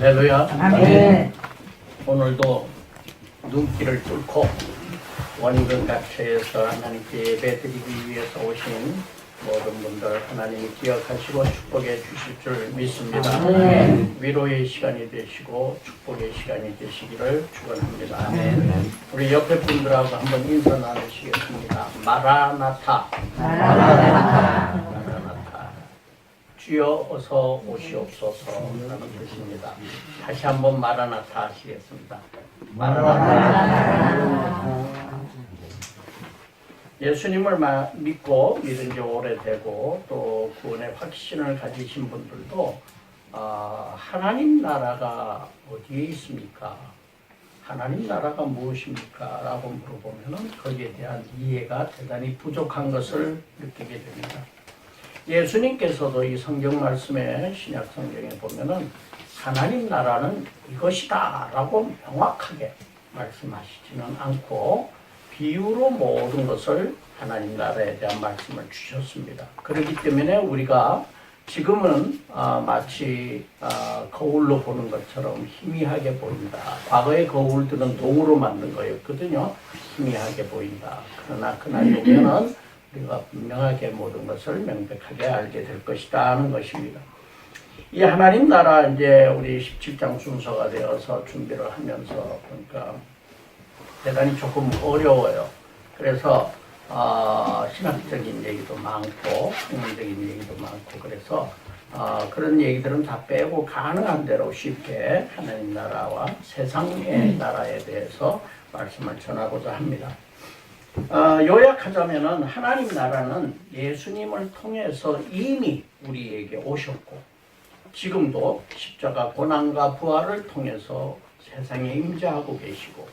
할렐루야. 아멘. 오늘도 눈길을 뚫고 원근 각처에서 하나님께 예배드리기 위해서 오신 모든 분들 하나님이 기억하시고 축복해 주실 줄 믿습니다. 아멘. 위로의 시간이 되시고 축복의 시간이 되시기를 축원합니다. 우리 옆에 분들하고 한번 인사 나누시겠습니다. 마라나타. 마라나타. 주여 어서 오시옵소서 라는 뜻입니다. 다시 한번 마라나타 하시겠습니다. 마라나타. 예수님을 믿고 믿은 지 오래되고 또 구원의 확신을 가지신 분들도 하나님 나라가 어디에 있습니까? 하나님 나라가 무엇입니까? 라고 물어보면 거기에 대한 이해가 대단히 부족한 것을 느끼게 됩니다. 예수님께서도 이 성경 말씀에 신약 성경에 보면은 하나님 나라는 이것이다 라고 명확하게 말씀하시지는 않고 비유로 모든 것을 하나님 나라에 대한 말씀을 주셨습니다. 그렇기 때문에 우리가 지금은 마치 거울로 보는 것처럼 희미하게 보인다. 과거의 거울들은 동으로 만든 거였거든요. 희미하게 보인다. 그러나 그날이 오면은 우리가 분명하게 모든 것을 명백하게 알게 될 것이다 하는 것입니다. 이 하나님 나라 이제 우리 17장 순서가 되어서 준비를 하면서 보니까 대단히 조금 어려워요. 그래서 신학적인 얘기도 많고 학문적인 얘기도 많고 그래서 그런 얘기들은 다 빼고 가능한 대로 쉽게 하나님 나라와 세상의 나라에 대해서 말씀을 전하고자 합니다. 요약하자면은 하나님 나라는 예수님을 통해서 이미 우리에게 오셨고 지금도 십자가 고난과 부활을 통해서 세상에 임재하고 계시고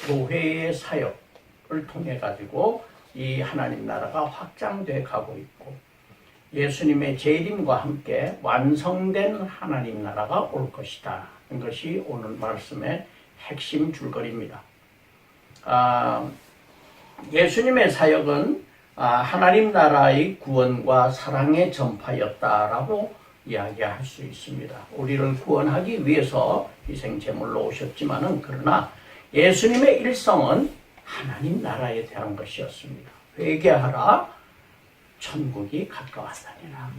교회의 사역을 통해 가지고 이 하나님 나라가 확장돼 가고 있고 예수님의 재림과 함께 완성된 하나님 나라가 올 것이다. 이것이 오늘 말씀의 핵심 줄거리입니다. 예수님의 사역은 하나님 나라의 구원과 사랑의 전파였다라고 이야기할 수 있습니다. 우리를 구원하기 위해서 희생제물로 오셨지만은 그러나 예수님의 일성은 하나님 나라에 대한 것이었습니다. 회개하라, 천국이 가까웠다니라.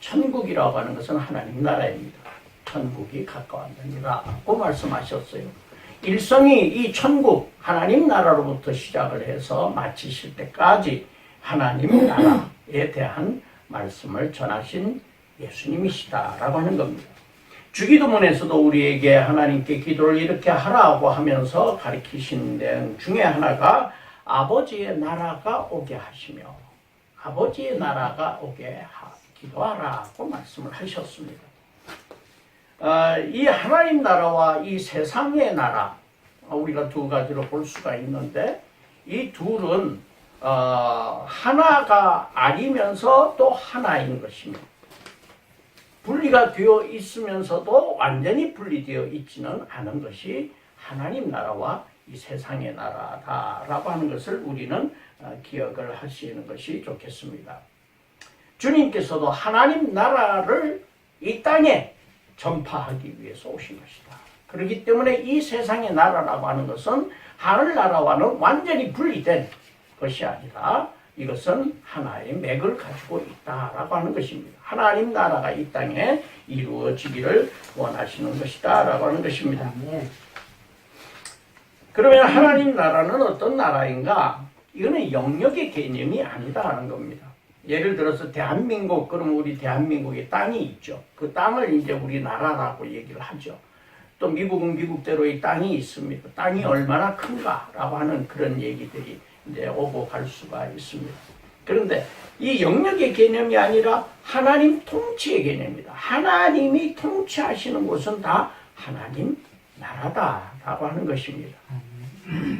천국이라고 하는 것은 하나님 나라입니다. 천국이 가까웠다니라고 말씀하셨어요. 일성이 이 천국, 하나님 나라로부터 시작을 해서 마치실 때까지 하나님 나라에 대한 말씀을 전하신 예수님이시다라고 하는 겁니다. 주기도문에서도 우리에게 하나님께 기도를 이렇게 하라고 하면서 가르치신 데 중에 하나가 아버지의 나라가 오게 하시며 아버지의 나라가 오게 기도하라고 말씀을 하셨습니다. 이 하나님 나라와 이 세상의 나라 우리가 두 가지로 볼 수가 있는데 이 둘은 하나가 아니면서 또 하나인 것입니다. 분리가 되어 있으면서도 완전히 분리되어 있지는 않은 것이 하나님 나라와 이 세상의 나라다라고 하는 것을 우리는 기억을 하시는 것이 좋겠습니다. 주님께서도 하나님 나라를 이 땅에 전파하기 위해서 오신 것이다. 그렇기 때문에 이 세상의 나라라고 하는 것은 하늘나라와는 완전히 분리된 것이 아니라 이것은 하나의 맥을 가지고 있다라고 하는 것입니다. 하나님 나라가 이 땅에 이루어지기를 원하시는 것이다 라고 하는 것입니다. 그러면 하나님 나라는 어떤 나라인가? 이거는 영역의 개념이 아니다라는 겁니다. 예를 들어서 대한민국, 그럼 우리 대한민국에 땅이 있죠. 그 땅을 이제 우리나라라고 얘기를 하죠. 또 미국은 미국대로의 땅이 있습니다. 땅이 얼마나 큰가라고 하는 그런 얘기들이 이제 오고 갈 수가 있습니다. 그런데 이 영역의 개념이 아니라 하나님 통치의 개념입니다. 하나님이 통치하시는 곳은 다 하나님 나라다라고 하는 것입니다.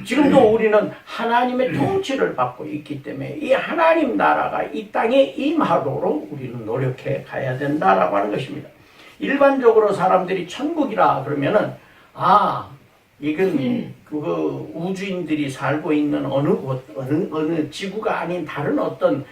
지금도 우리는 하나님의 통치를 받고 있기 때문에 이 하나님 나라가 이 땅에 임하도록 우리는 노력해 가야 된다라고 하는 것입니다. 일반적으로 사람들이 천국이라 그러면은 이건 그 우주인들이 살고 있는 어느 곳, 어느 지구가 아닌 다른 어떤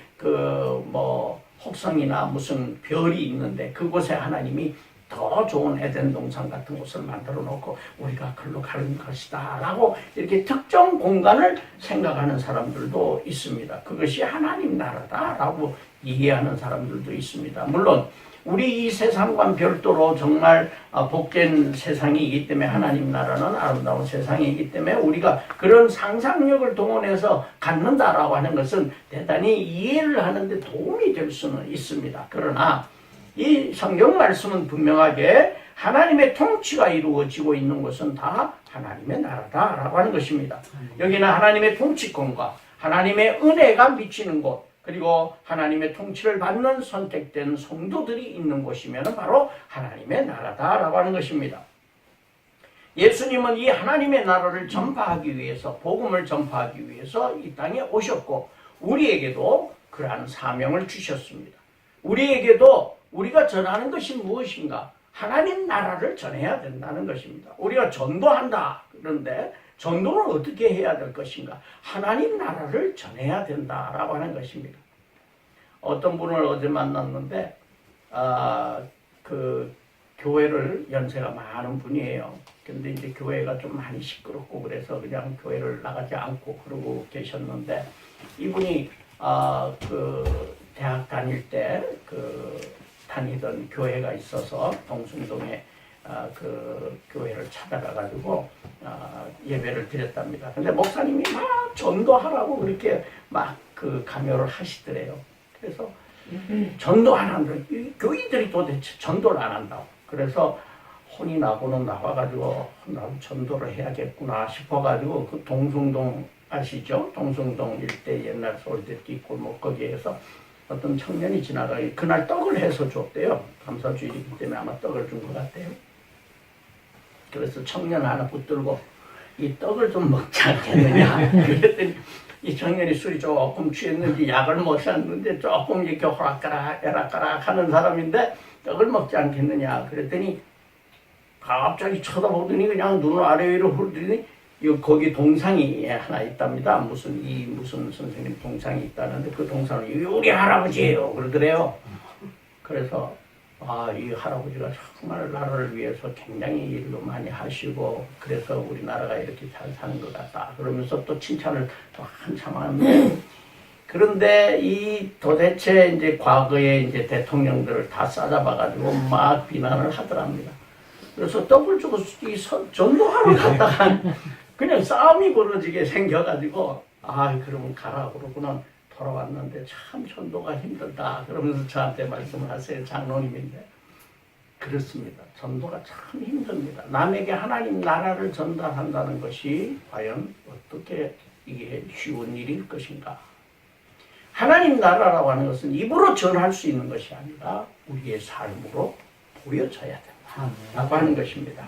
혹성이나 무슨 별이 있는데 그곳에 하나님이 더 좋은 에덴 동산 같은 곳을 만들어 놓고 우리가 글로 가는 것이다 라고 이렇게 특정 공간을 생각하는 사람들도 있습니다. 그것이 하나님 나라다 라고 이해하는 사람들도 있습니다. 물론 우리 이 세상과는 별도로 정말 복된 세상이기 때문에, 하나님 나라는 아름다운 세상이기 때문에 우리가 그런 상상력을 동원해서 갖는다라고 하는 것은 대단히 이해를 하는데 도움이 될 수는 있습니다. 그러나 이 성경 말씀은 분명하게 하나님의 통치가 이루어지고 있는 것은 다 하나님의 나라다라고 하는 것입니다. 여기는 하나님의 통치권과 하나님의 은혜가 미치는 곳, 그리고 하나님의 통치를 받는 선택된 성도들이 있는 곳이면 바로 하나님의 나라다라고 하는 것입니다. 예수님은 이 하나님의 나라를 전파하기 위해서, 복음을 전파하기 위해서 이 땅에 오셨고 우리에게도 그러한 사명을 주셨습니다. 우리에게도 우리가 전하는 것이 무엇인가? 하나님 나라를 전해야 된다는 것입니다. 우리가 전도한다. 그런데 전도는 어떻게 해야 될 것인가? 하나님 나라를 전해야 된다라고 하는 것입니다. 어떤 분을 어제 만났는데 그 교회를, 연세가 많은 분이에요. 근데 이제 교회가 좀 많이 시끄럽고 그래서 그냥 교회를 나가지 않고 그러고 계셨는데, 이분이 그 대학 다닐 때 그 다니던 교회가 있어서 동숭동에 그 교회를 찾아가가지고 예배를 드렸답니다. 근데 목사님이 막 전도하라고 그렇게 막 그 강요를 하시더래요. 그래서 전도 안 한다. 교인들이 도대체 전도를 안 한다고. 그래서 혼이 나고는 나와가지고 나도 전도를 해야겠구나 싶어가지고 그 동숭동 아시죠? 동숭동 일대 옛날 서울대끼 골목 거기에서 어떤 청년이 지나가기, 그날 떡을 해서 줬대요. 감사주일이기 때문에 아마 떡을 준 것 같아요. 그래서 청년 하나 붙들고 이 떡을 좀 먹지 않겠느냐. 그랬더니 이 청년이 술이 조금 취했는지 약을 못 샀는데 조금 이렇게 호락가락 에락가락 하는 사람인데 떡을 먹지 않겠느냐. 그랬더니 갑자기 쳐다보더니 그냥 눈을 아래 위로 흘리더니 거기 동상이 하나 있답니다. 무슨 선생님 동상이 있다는데 그 동상은 우리 할아버지예요 그러더래요. 그래서 이 할아버지가 정말 나라를 위해서 굉장히 일도 많이 하시고 그래서 우리나라가 이렇게 잘 사는 것 같다 그러면서 또 칭찬을 또 한참 하는데, 그런데 이 도대체 이제 과거에 이제 대통령들을 다 싸잡아가지고 막 비난을 하더랍니다. 그래서 떡을 주고 이 전도하러 갔다가 그냥 싸움이 벌어지게 생겨가지고 그러면 가라 그러고는 돌아왔는데 참 전도가 힘들다 그러면서 저한테 말씀을 하세요. 장로님인데. 그렇습니다. 전도가 참 힘듭니다. 남에게 하나님 나라를 전달한다는 것이 과연 어떻게 이게 쉬운 일일 것인가? 하나님 나라라고 하는 것은 입으로 전할 수 있는 것이 아니라 우리의 삶으로 보여져야 된다라고 하는 것입니다.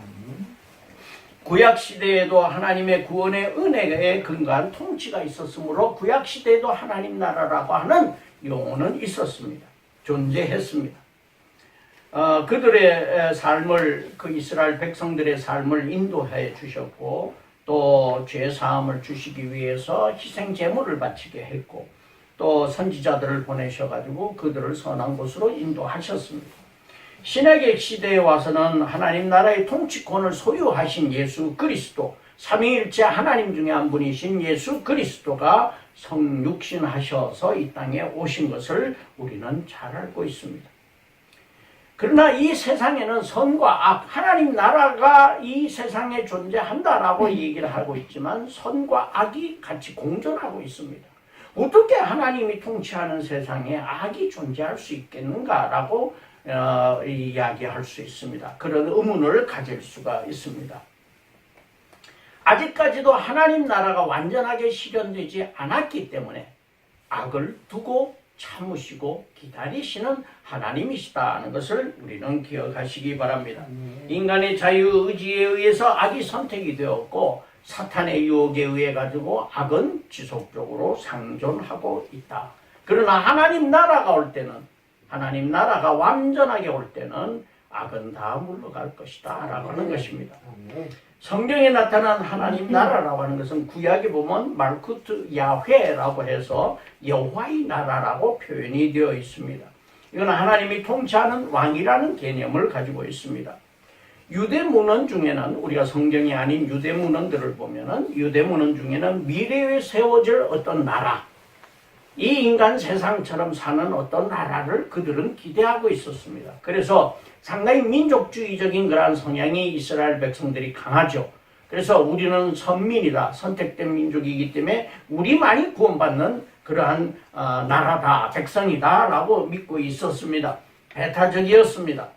구약시대에도 하나님의 구원의 은혜에 근거한 통치가 있었으므로 구약시대에도 하나님 나라라고 하는 용어는 있었습니다. 존재했습니다. 그들의 삶을, 그 이스라엘 백성들의 삶을 인도해 주셨고 또 죄사함을 주시기 위해서 희생 제물을 바치게 했고 또 선지자들을 보내셔가지고 그들을 선한 곳으로 인도하셨습니다. 신약의 시대에 와서는 하나님 나라의 통치권을 소유하신 예수 그리스도, 삼위일체 하나님 중에 한 분이신 예수 그리스도가 성육신하셔서 이 땅에 오신 것을 우리는 잘 알고 있습니다. 그러나 이 세상에는 선과 악, 하나님 나라가 이 세상에 존재한다라고 얘기를 하고 있지만 선과 악이 같이 공존하고 있습니다. 어떻게 하나님이 통치하는 세상에 악이 존재할 수 있겠는가라고 이야기할 수 있습니다. 그런 의문을 가질 수가 있습니다. 아직까지도 하나님 나라가 완전하게 실현되지 않았기 때문에 악을 두고 참으시고 기다리시는 하나님이시다는 것을 우리는 기억하시기 바랍니다. 인간의 자유의지에 의해서 악이 선택이 되었고 사탄의 유혹에 의해 가지고 악은 지속적으로 상존하고 있다. 그러나 하나님 나라가 올 때는, 하나님 나라가 완전하게 올 때는 악은 다 물러갈 것이다 라고 하는 것입니다. 성경에 나타난 하나님 나라라고 하는 것은 구약에 보면 말쿠트 야훼라고 해서 여호와의 나라라고 표현이 되어 있습니다. 이건 하나님이 통치하는 왕이라는 개념을 가지고 있습니다. 유대문헌 중에는 우리가 성경이 아닌 유대문헌들을 보면은 유대문헌 중에는 미래에 세워질 어떤 나라, 이 인간 세상처럼 사는 어떤 나라를 그들은 기대하고 있었습니다. 그래서 상당히 민족주의적인 그러한 성향이 이스라엘 백성들이 강하죠. 그래서 우리는 선민이다, 선택된 민족이기 때문에 우리만이 구원받는 그러한 나라다, 백성이다 라고 믿고 있었습니다. 배타적이었습니다.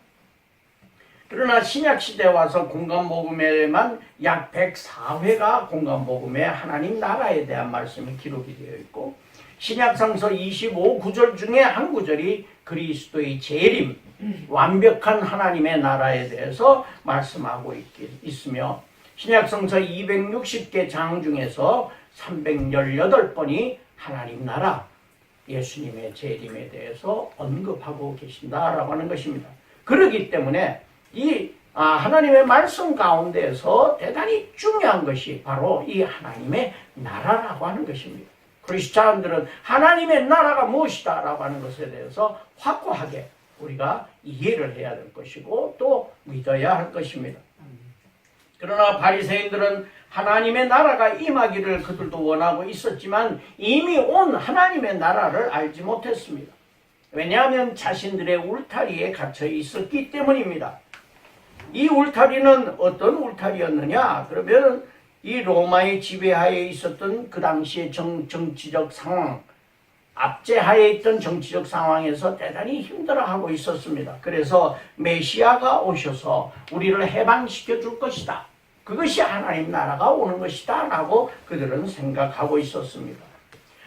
그러나 신약시대에 와서 공감복음에만 약 104회가 공감복음에 하나님 나라에 대한 말씀이 기록이 되어 있고, 신약성서 25구절 중에 한 구절이 그리스도의 재림, 완벽한 하나님의 나라에 대해서 말씀하고 있으며, 신약성서 260개 장 중에서 318번이 하나님 나라, 예수님의 재림에 대해서 언급하고 계신다라고 하는 것입니다. 그렇기 때문에 이 하나님의 말씀 가운데서 대단히 중요한 것이 바로 이 하나님의 나라라고 하는 것입니다. 크리스찬들은 하나님의 나라가 무엇이다 라고 하는 것에 대해서 확고하게 우리가 이해를 해야 될 것이고 또 믿어야 할 것입니다. 그러나 바리새인들은 하나님의 나라가 임하기를 그들도 원하고 있었지만 이미 온 하나님의 나라를 알지 못했습니다. 왜냐하면 자신들의 울타리에 갇혀 있었기 때문입니다. 이 울타리는 어떤 울타리였느냐? 그러면 이 로마의 지배하에 있었던 그 당시의 정치적 상황, 압제하에 있던 정치적 상황에서 대단히 힘들어하고 있었습니다. 그래서 메시아가 오셔서 우리를 해방시켜 줄 것이다. 그것이 하나님 나라가 오는 것이다 라고 그들은 생각하고 있었습니다.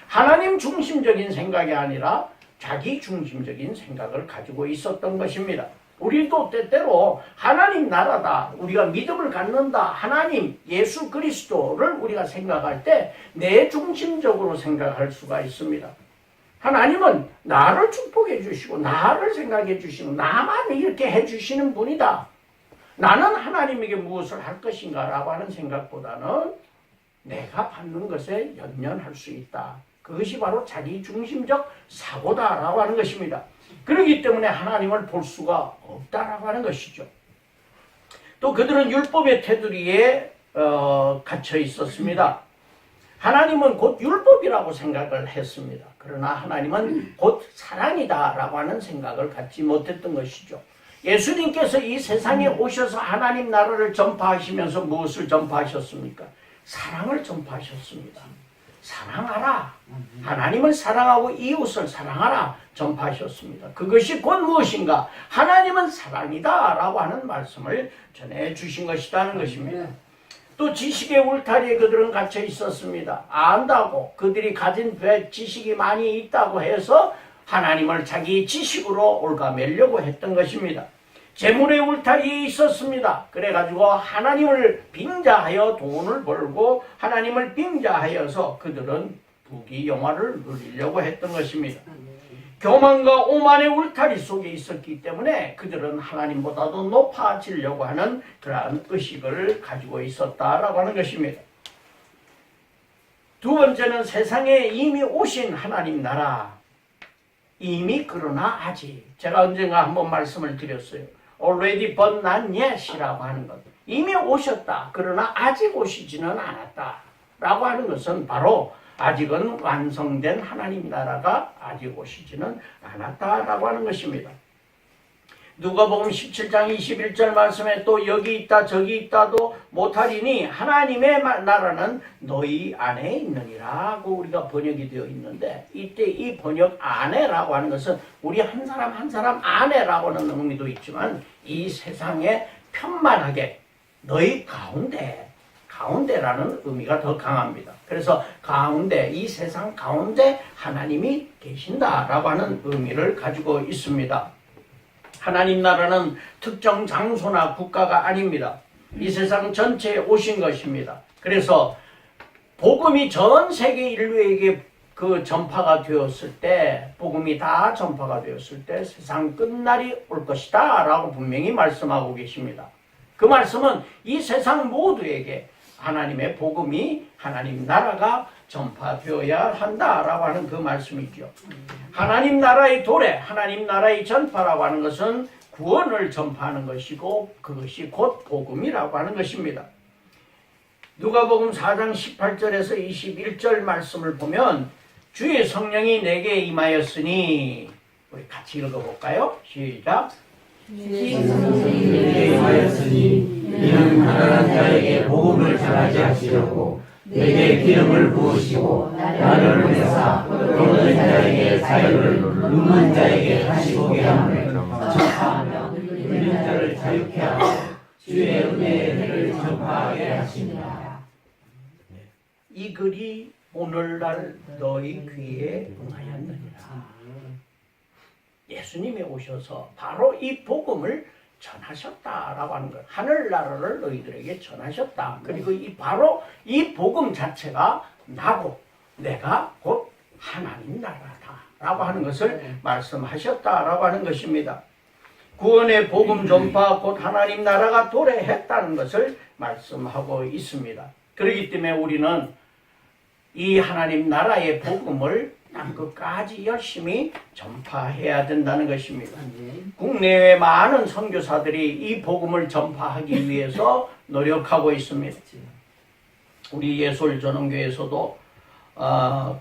하나님 중심적인 생각이 아니라 자기 중심적인 생각을 가지고 있었던 것입니다. 우리도 때때로 하나님 나라다, 우리가 믿음을 갖는다, 하나님 예수 그리스도를 우리가 생각할 때 내 중심적으로 생각할 수가 있습니다. 하나님은 나를 축복해 주시고 나를 생각해 주시고 나만 이렇게 해 주시는 분이다. 나는 하나님에게 무엇을 할 것인가 라고 하는 생각보다는 내가 받는 것에 연연할 수 있다. 그것이 바로 자기 중심적 사고다라고 하는 것입니다. 그렇기 때문에 하나님을 볼 수가 없다라고 하는 것이죠. 또 그들은 율법의 테두리에 갇혀 있었습니다. 하나님은 곧 율법이라고 생각을 했습니다. 그러나 하나님은 곧 사랑이다라고 하는 생각을 갖지 못했던 것이죠. 예수님께서 이 세상에 오셔서 하나님 나라를 전파하시면서 무엇을 전파하셨습니까? 사랑을 전파하셨습니다. 사랑하라. 하나님을 사랑하고 이웃을 사랑하라 전파하셨습니다. 그것이 곧 무엇인가? 하나님은 사랑이다 라고 하는 말씀을 전해주신 것이라는 것입니다. 또 지식의 울타리에 그들은 갇혀 있었습니다. 안다고 그들이 가진 지식이 많이 있다고 해서 하나님을 자기 지식으로 옭아매려고 했던 것입니다. 재물의 울타리에 있었습니다. 그래가지고 하나님을 빙자하여 돈을 벌고 하나님을 빙자하여서 그들은 부귀 영화를 누리려고 했던 것입니다. 교만과 오만의 울타리 속에 있었기 때문에 그들은 하나님보다도 높아지려고 하는 그러한 의식을 가지고 있었다라고 하는 것입니다. 두 번째는 세상에 이미 오신 하나님 나라. 이미 그러나 아직. 제가 언젠가 한번 말씀을 드렸어요. Already but not yet이라고 하는 것. 이미 오셨다. 그러나 아직 오시지는 않았다. 라고 하는 것은 바로 아직은 완성된 하나님 나라가 아직 오시지는 않았다라고 하는 것입니다. 누가복음 17장 21절 말씀에 또 여기 있다 저기 있다도 못하리니 하나님의 나라는 너희 안에 있느니라고 우리가 번역이 되어 있는데, 이때 이 번역 안에라고 하는 것은 우리 한 사람 한 사람 안에라고 하는 의미도 있지만 이 세상에 편만하게 너희 가운데라는 의미가 더 강합니다. 그래서 가운데, 이 세상 가운데 하나님이 계신다라고 하는 의미를 가지고 있습니다. 하나님 나라는 특정 장소나 국가가 아닙니다. 이 세상 전체에 오신 것입니다. 그래서 복음이 전 세계 인류에게 그 전파가 되었을 때, 복음이 다 전파가 되었을 때 세상 끝날이 올 것이다 라고 분명히 말씀하고 계십니다. 그 말씀은 이 세상 모두에게 하나님의 복음이 하나님 나라가 전파되어야 한다라고 하는 그 말씀이죠. 하나님 나라의 도래, 하나님 나라의 전파라고 하는 것은 구원을 전파하는 것이고 그것이 곧 복음이라고 하는 것입니다. 누가복음 4장 18절에서 21절 말씀을 보면 주의 성령이 내게 임하였으니 우리 같이 읽어볼까요? 시작. 주의 성령이 내게 임하였으니 이는 가난한 자에게 복음을 전하게 하시려고 내게 기름을 부으시고 나를 보내사 병든 자에게 사역을 눕는 자에게 다시 보게 함을 전파하며 눌린 자를 자유케 하고 주의 은혜의 해를 전파하게 하시니라. 이 글이 오늘날 너희 귀에 응하였느니라. 예수님이 오셔서 바로 이 복음을 전하셨다라고 하는 거예요. 하늘나라를 너희들에게 전하셨다. 그리고 바로 이 복음 자체가 나고 내가 곧 하나님 나라다라고 하는 것을 말씀하셨다라고 하는 것입니다. 구원의 복음 전파 곧 하나님 나라가 도래했다는 것을 말씀하고 있습니다. 그렇기 때문에 우리는 이 하나님 나라의 복음을 땅끝까지 열심히 전파해야 된다는 것입니다. 국내외 많은 선교사들이 이 복음을 전파하기 위해서 노력하고 있습니다. 우리 예솔전원교회에서도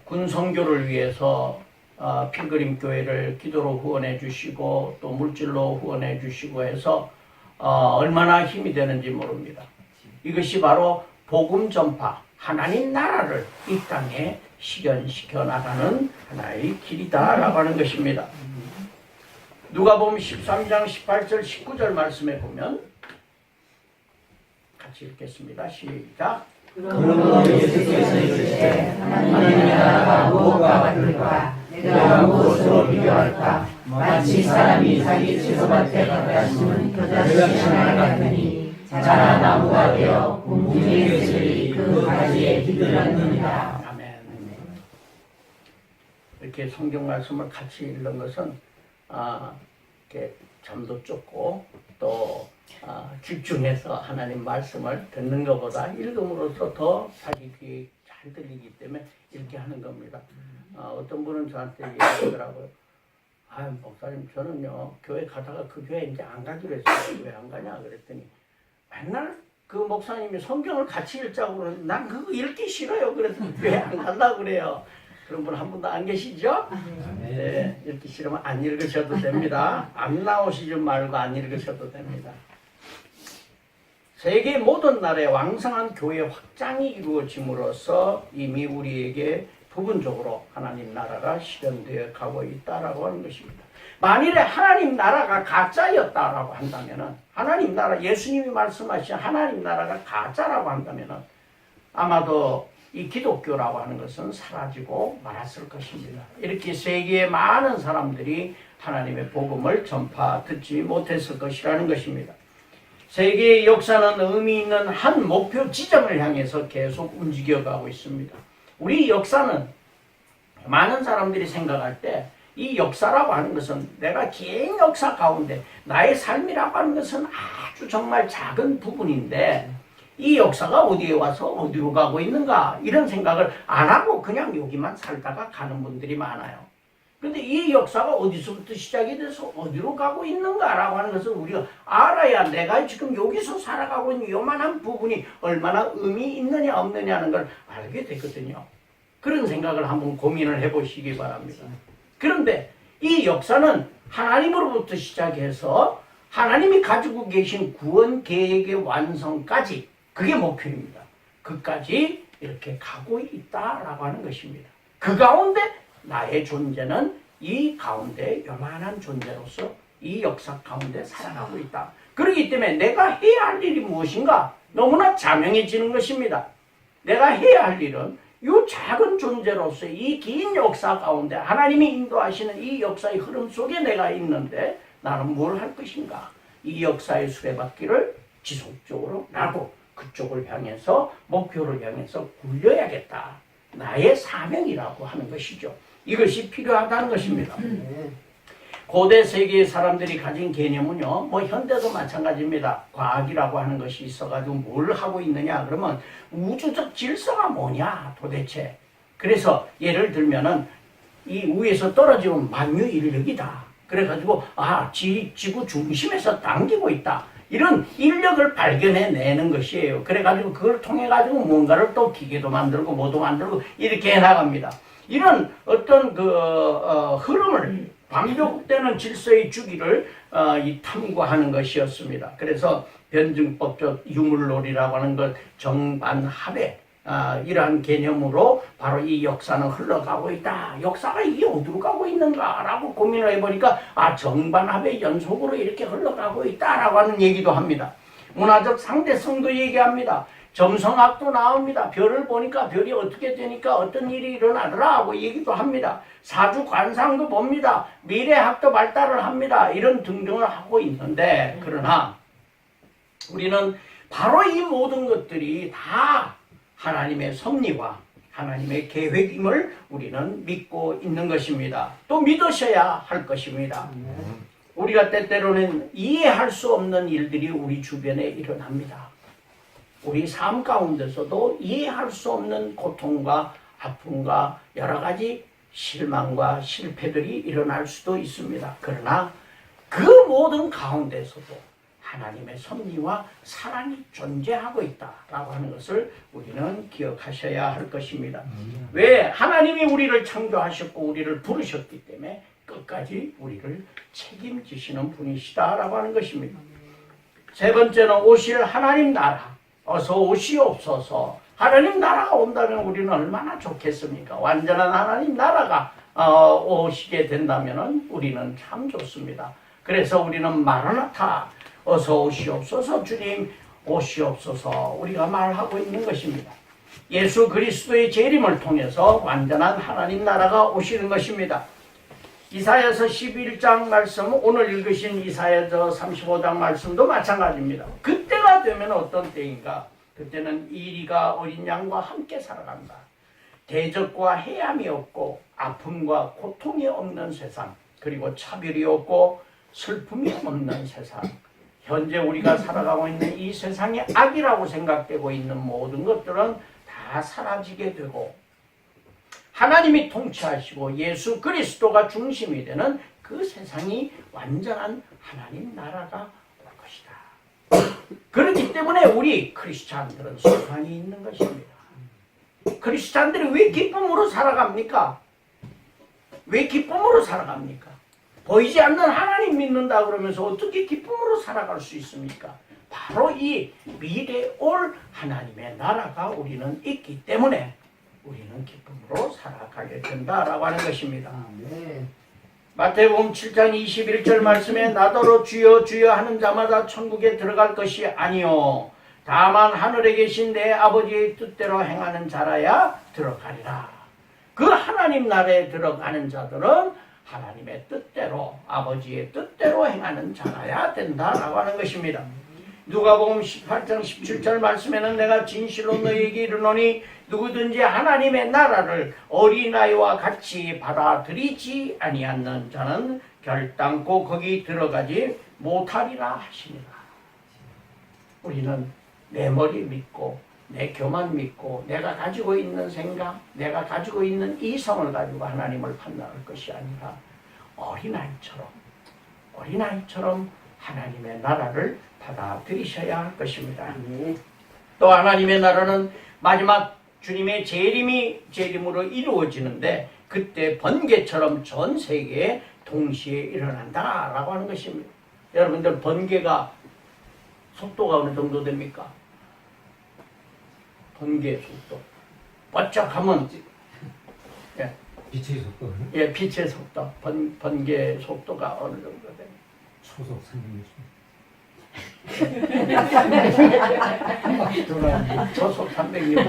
군 선교를 위해서 필그림 교회를 기도로 후원해 주시고 또 물질로 후원해 주시고 해서 얼마나 힘이 되는지 모릅니다. 이것이 바로 복음 전파, 하나님 나라를 이 땅에 실현시켜 나가는 하나의 길이다라고 하는 것입니다. 누가복음 13장 18절 19절 말씀에 보면 같이 읽겠습니다. 시작. 그러므로 예수께서 이르시되 하나님의 나라가 무엇과 같을까? 내가 무엇으로 비교할까? 마치 사람이 자기 채소밭에 갖다 심은 겨자씨 하나 같으니 자라 나무가 되어 공중의 새들이 그 가지에 기들었느니라. 아멘. 이렇게 성경 말씀을 같이 읽는 것은 이렇게 잠도 쫓고 또 집중해서 하나님 말씀을 듣는 것보다 읽음으로써 더 자기 귀에 잘 들리기 때문에 이렇게 하는 겁니다. 어떤 분은 저한테 얘기하더라고요. 목사님 저는요 교회 가다가 그 교회 이제 안 가기로 했어요. 왜 안 가냐 그랬더니 맨날 그 목사님이 성경을 같이 읽자고 그러는데 난 그거 읽기 싫어요. 그래서 교회 안 간다고 그래요. 그런 분 한 분도 안 계시죠? 네, 읽기 싫으면 안 읽으셔도 됩니다. 안 나오시지 말고 안 읽으셔도 됩니다. 세계 모든 나라에 왕성한 교회 확장이 이루어짐으로써 이미 우리에게 부분적으로 하나님 나라가 실현되어 가고 있다라고 하는 것입니다. 만일에 하나님 나라가 가짜였다라고 한다면은 하나님 나라 예수님이 말씀하신 하나님 나라가 가짜라고 한다면은 아마도 이 기독교라고 하는 것은 사라지고 말았을 것입니다. 이렇게 세계의 많은 사람들이 하나님의 복음을 전파 듣지 못했을 것이라는 것입니다. 세계의 역사는 의미 있는 한 목표 지점을 향해서 계속 움직여가고 있습니다. 우리 역사는 많은 사람들이 생각할 때 이 역사라고 하는 것은 내가 긴 역사 가운데 나의 삶이라고 하는 것은 아주 정말 작은 부분인데 이 역사가 어디에 와서 어디로 가고 있는가 이런 생각을 안 하고 그냥 여기만 살다가 가는 분들이 많아요. 그런데 이 역사가 어디서부터 시작이 돼서 어디로 가고 있는가라고 하는 것을 우리가 알아야 내가 지금 여기서 살아가고 있는 요만한 부분이 얼마나 의미 있느냐 없느냐는 걸 알게 되거든요. 그런 생각을 한번 고민을 해보시기 바랍니다. 그런데 이 역사는 하나님으로부터 시작해서 하나님이 가지고 계신 구원 계획의 완성까지 그게 목표입니다. 그까지 이렇게 가고 있다라고 하는 것입니다. 그 가운데 나의 존재는 이 가운데 요만한 존재로서 이 역사 가운데 살아가고 있다. 그렇기 때문에 내가 해야 할 일이 무엇인가? 너무나 자명해지는 것입니다. 내가 해야 할 일은 이 작은 존재로서 이 긴 역사 가운데 하나님이 인도하시는 이 역사의 흐름 속에 내가 있는데 나는 뭘 할 것인가? 이 역사의 수레바퀴를 지속적으로 나고 그쪽을 향해서 목표를 향해서 굴려야겠다. 나의 사명이라고 하는 것이죠. 이것이 필요하다는 것입니다. 고대 세계의 사람들이 가진 개념은요, 뭐 현대도 마찬가지입니다. 과학이라고 하는 것이 있어가지고 뭘 하고 있느냐 그러면 우주적 질서가 뭐냐 도대체. 그래서 예를 들면은 이 위에서 떨어지면 만유 인력이다. 그래가지고 지구 중심에서 당기고 있다. 이런 인력을 발견해내는 것이에요. 그래가지고 그걸 통해가지고 뭔가를 또 기계도 만들고 뭐도 만들고 이렇게 해나갑니다. 이런 어떤 흐름을 반복되는 질서의 주기를 탐구하는 것이었습니다. 그래서 변증법적 유물론이라고 하는 것 정반합의 이러한 개념으로 바로 이 역사는 흘러가고 있다. 역사가 이게 어디로 가고 있는가라고 고민을 해보니까 정반합의 연속으로 이렇게 흘러가고 있다라고 하는 얘기도 합니다. 문화적 상대성도 얘기합니다. 점성학도 나옵니다. 별을 보니까 별이 어떻게 되니까 어떤 일이 일어나더라 하고 얘기도 합니다. 사주 관상도 봅니다. 미래학도 발달을 합니다. 이런 등등을 하고 있는데 그러나 우리는 바로 이 모든 것들이 다 하나님의 섭리와 하나님의 계획임을 우리는 믿고 있는 것입니다. 또 믿으셔야 할 것입니다. 우리가 때때로는 이해할 수 없는 일들이 우리 주변에 일어납니다. 우리 삶 가운데서도 이해할 수 없는 고통과 아픔과 여러 가지 실망과 실패들이 일어날 수도 있습니다. 그러나 그 모든 가운데서도 하나님의 섭리와 사랑이 존재하고 있다라고 하는 것을 우리는 기억하셔야 할 것입니다. 왜? 하나님이 우리를 창조하셨고 우리를 부르셨기 때문에 끝까지 우리를 책임지시는 분이시다라고 하는 것입니다. 세 번째는 오실 하나님 나라. 어서 오시옵소서. 하나님 나라가 온다면 우리는 얼마나 좋겠습니까? 완전한 하나님 나라가 오시게 된다면 우리는 참 좋습니다. 그래서 우리는 마라나타, 어서 오시옵소서, 주님 오시옵소서 우리가 말하고 있는 것입니다. 예수 그리스도의 재림을 통해서 완전한 하나님 나라가 오시는 것입니다. 이사야서 11장 말씀, 오늘 읽으신 이사야서 35장 말씀도 마찬가지입니다. 그때가 되면 어떤 때인가? 그때는 이리가 어린 양과 함께 살아간다. 대적과 해함이 없고 아픔과 고통이 없는 세상, 그리고 차별이 없고 슬픔이 없는 세상. 현재 우리가 살아가고 있는 이 세상의 악이라고 생각되고 있는 모든 것들은 다 사라지게 되고 하나님이 통치하시고 예수 그리스도가 중심이 되는 그 세상이 완전한 하나님 나라가 올 것이다. 그렇기 때문에 우리 크리스찬들은 소망이 있는 것입니다. 크리스찬들이 왜 기쁨으로 살아갑니까? 왜 기쁨으로 살아갑니까? 보이지 않는 하나님 믿는다 그러면서 어떻게 기쁨으로 살아갈 수 있습니까? 바로 이 미래에 올 하나님의 나라가 우리는 있기 때문에 우리는 기쁨으로 살아가게 된다라고 하는 것입니다. 마태복음 7장 21절 말씀에 나더러 주여 주여 하는 자마다 천국에 들어갈 것이 아니요 다만 하늘에 계신 내 아버지의 뜻대로 행하는 자라야 들어가리라. 그 하나님 나라에 들어가는 자들은 하나님의 뜻대로 아버지의 뜻대로 행하는 자라야 된다라고 하는 것입니다. 누가복음 18장 17절 말씀에는 내가 진실로 너희에게 이르노니 누구든지 하나님의 나라를 어린아이와 같이 받아들이지 아니하는 자는 결단코 거기 들어가지 못하리라 하시니라. 우리는 내 머리 믿고 내 교만 믿고 내가 가지고 있는 생각, 내가 가지고 있는 이성을 가지고 하나님을 판단할 것이 아니라 어린아이처럼 하나님의 나라를 받아들이셔야 할 것입니다. 또 하나님의 나라는 마지막 주님의 재림으로 이루어지는데 그때 번개처럼 전 세계에 동시에 일어난다라고 하는 것입니다. 여러분들 번개가 속도가 어느 정도 됩니까? 번개 속도. 번쩍하면 빛의 속도. 예, 빛의 속도. 번개 속도가 어느 정도 됩니까? 초속 360. 초속 360.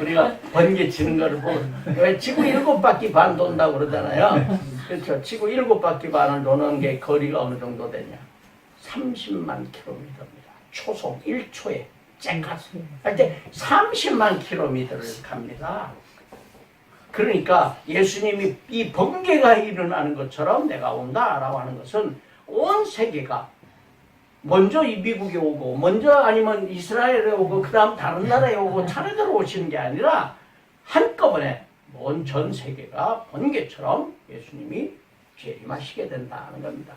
우리가 번개 치는 거를 보고 왜 지구 7바퀴 반 돈다고 그러잖아요. 그렇죠. 지구 7바퀴 반을 도는 게 거리가 어느 정도 되냐? 30만 킬로미터입니다. 초속 1초에 쨍가스 할 때 30만 킬로미터를 갑니다. 그러니까 예수님이 이 번개가 일어나는 것처럼 내가 온다라고 하는 것은 온 세계가 먼저 이 미국에 오고 먼저 아니면 이스라엘에 오고 그 다음 다른 나라에 오고 차례대로 오시는 게 아니라 한꺼번에 온 전 세계가 번개처럼 예수님이 재림하시게 된다는 겁니다.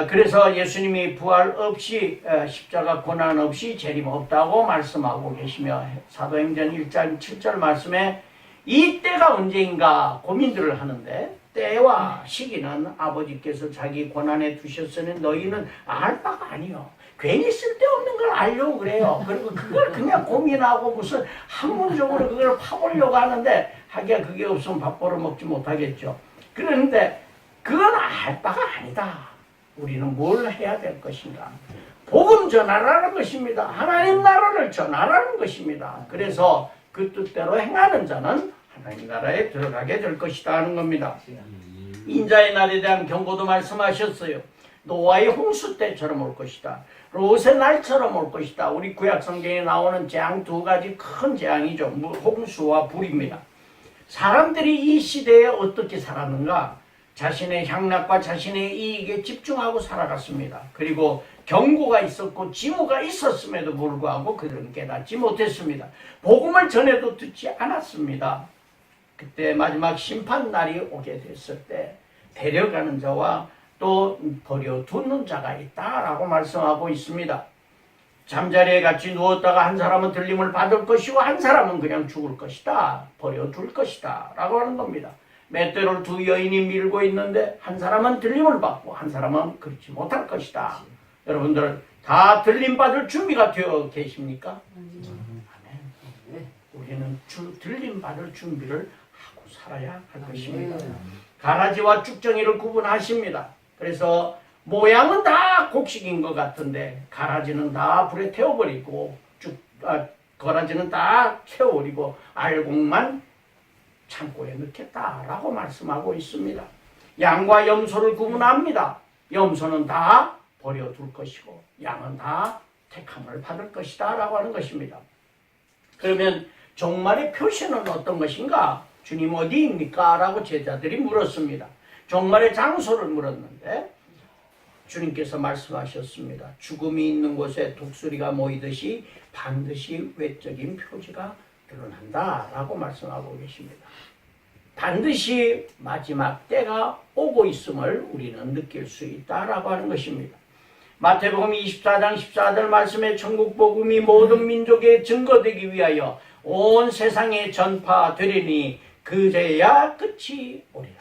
그래서 예수님이 부활 없이 십자가 고난 없이 재림 없다고 말씀하고 계시며 사도행전 1장 7절 말씀에 이 때가 언제인가 고민들을 하는데 때와 시기는 아버지께서 자기 고난에 두셨으니 너희는 알 바가 아니요. 괜히 쓸데없는 걸 알려고 그래요. 그리고 그걸 그냥 고민하고 무슨 학문적으로 그걸 파보려고 하는데 하기야 그게 없으면 밥 벌어 먹지 못하겠죠. 그런데 그건 알 바가 아니다. 우리는 뭘 해야 될 것인가? 복음 전하라는 것입니다. 하나님 나라를 전하라는 것입니다. 그래서 그 뜻대로 행하는 자는 하나님 나라에 들어가게 될 것이다 하는 겁니다. 인자의 날에 대한 경고도 말씀하셨어요. 노아의 홍수 때처럼 올 것이다. 롯의 날처럼 올 것이다. 우리 구약 성경에 나오는 재앙 두 가지 큰 재앙이죠. 홍수와 불입니다. 사람들이 이 시대에 어떻게 살았는가? 자신의 향락과 자신의 이익에 집중하고 살아갔습니다. 그리고 경고가 있었고 징후가 있었음에도 불구하고 그들은 깨닫지 못했습니다. 복음을 전해도 듣지 않았습니다. 그때 마지막 심판날이 오게 됐을 때 데려가는 자와 또 버려두는 자가 있다라고 말씀하고 있습니다. 잠자리에 같이 누웠다가 한 사람은 들림을 받을 것이고 한 사람은 그냥 죽을 것이다. 버려둘 것이다 라고 하는 겁니다. 맷대를 두 여인이 밀고 있는데 한 사람은 들림을 받고 한 사람은 그렇지 못할 것이다. 여러분들 다 들림 받을 준비가 되어 계십니까? 아멘. 우리는 들림 받을 준비를 하고 살아야 할 것입니다. 가라지와 쭉정이를 구분하십니다. 그래서 모양은 다 곡식인 것 같은데 가라지는 다 불에 태워버리고 거라지는 다 채워버리고 알곡만 창고에 넣겠다라고 말씀하고 있습니다. 양과 염소를 구분합니다. 염소는 다 버려둘 것이고 양은 다 택함을 받을 것이다 라고 하는 것입니다. 그러면 종말의 표시는 어떤 것인가? 주님 어디입니까? 라고 제자들이 물었습니다. 종말의 장소를 물었는데 주님께서 말씀하셨습니다. 죽음이 있는 곳에 독수리가 모이듯이 반드시 외적인 표지가 드러난다 라고 말씀하고 계십니다. 반드시 마지막 때가 오고 있음을 우리는 느낄 수 있다라고 하는 것입니다. 마태복음 24장 14절 말씀에 천국 복음이 모든 민족에 증거되기 위하여 온 세상에 전파되리니 그제야 끝이 오리라.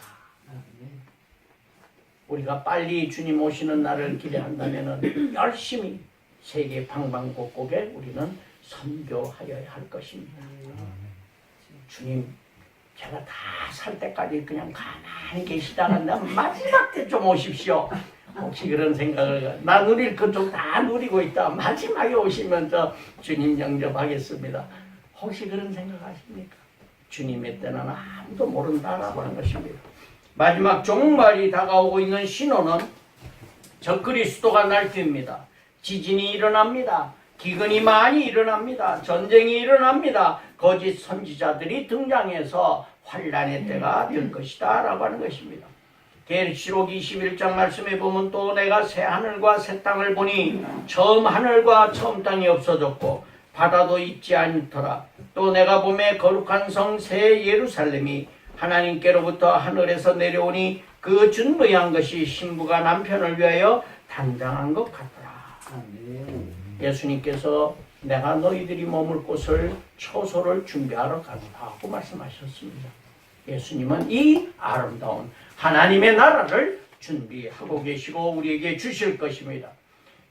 우리가 빨리 주님 오시는 날을 기대한다면 열심히 세계 방방곡곡에 우리는 선교하여야 할 것입니다. 주님 제가 다 살 때까지 그냥 가만히 계시다가 나 마지막 때 좀 오십시오. 혹시 그런 생각을 나 누릴 것 좀 다 누리고 있다. 마지막에 오시면 저 주님 영접하겠습니다. 혹시 그런 생각하십니까? 주님의 때는 아무도 모른다라고 하는 것입니다. 마지막 종말이 다가오고 있는 신호는 적그리스도가 날뛰입니다. 지진이 일어납니다. 기근이 많이 일어납니다. 전쟁이 일어납니다. 거짓 선지자들이 등장해서 환란의 때가 될 것이다 라고 하는 것입니다. 계시록 21장 말씀에 보면 또 내가 새 하늘과 새 땅을 보니 처음 하늘과 처음 땅이 없어졌고 바다도 있지 않더라. 또 내가 보매 거룩한 성 새 예루살렘이 하나님께로부터 하늘에서 내려오니 그 준부한 것이 신부가 남편을 위하여 단장한 것 같더라. 예수님께서 내가 너희들이 머물 곳을 처소를 준비하러 가노라고 말씀하셨습니다. 예수님은 이 아름다운 하나님의 나라를 준비하고 계시고 우리에게 주실 것입니다.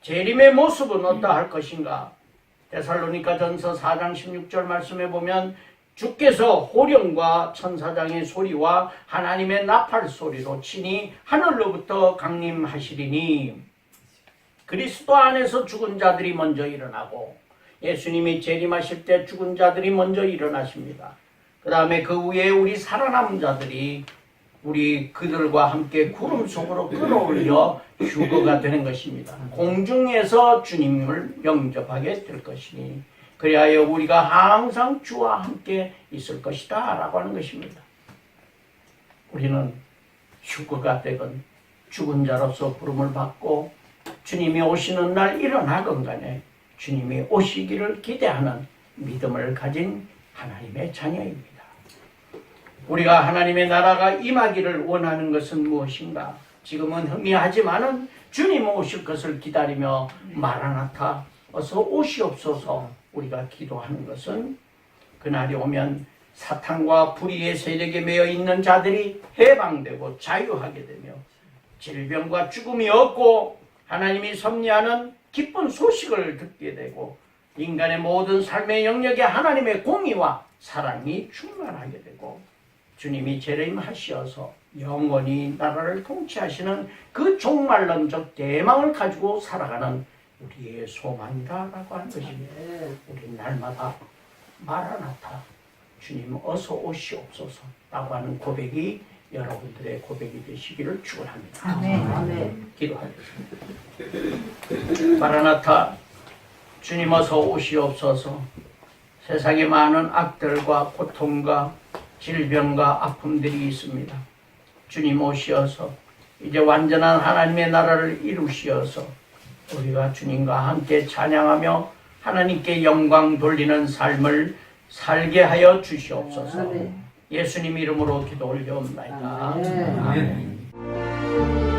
재림의 모습은 어떠할 것인가? 데살로니가 전서 4장 16절 말씀에 보면 주께서 호령과 천사장의 소리와 하나님의 나팔 소리로 친히 하늘로부터 강림하시리니 그리스도 안에서 죽은 자들이 먼저 일어나고 예수님이 재림하실 때 죽은 자들이 먼저 일어나십니다. 그 다음에 그 위에 우리 살아남은 자들이 우리 그들과 함께 구름 속으로 끌어올려 휴거가 되는 것입니다. 공중에서 주님을 영접하게 될 것이니 그리하여 우리가 항상 주와 함께 있을 것이다 라고 하는 것입니다. 우리는 휴거가 되건 죽은 자로서 부름을 받고 주님이 오시는 날 일어나건 간에 주님이 오시기를 기대하는 믿음을 가진 하나님의 자녀입니다. 우리가 하나님의 나라가 임하기를 원하는 것은 무엇인가? 지금은 흥미하지만은 주님 오실 것을 기다리며 마라나타 어서 오시옵소서 우리가 기도하는 것은 그날이 오면 사탄과 불의의 세력에 매여 있는 자들이 해방되고 자유하게 되며 질병과 죽음이 없고 하나님이 섭리하는 기쁜 소식을 듣게 되고 인간의 모든 삶의 영역에 하나님의 공의와 사랑이 충만하게 되고 주님이 재림하시어서 영원히 나라를 통치하시는 그 종말론적 대망을 가지고 살아가는 우리의 소망이다라고 하는 것입니다. 우리 날마다 마라나타 주님 어서 오시옵소서 라고 하는 고백이 여러분들의 고백이 되시기를 축원합니다. 아멘. 기도하겠습니다. 마라나타 주님 어서 오시옵소서. 세상에 많은 악들과 고통과 질병과 아픔들이 있습니다. 주님 오시어서 이제 완전한 하나님의 나라를 이루시어서 우리가 주님과 함께 찬양하며 하나님께 영광 돌리는 삶을 살게 하여 주시옵소서. 예수님 이름으로 기도 올려옵나이다. 아멘.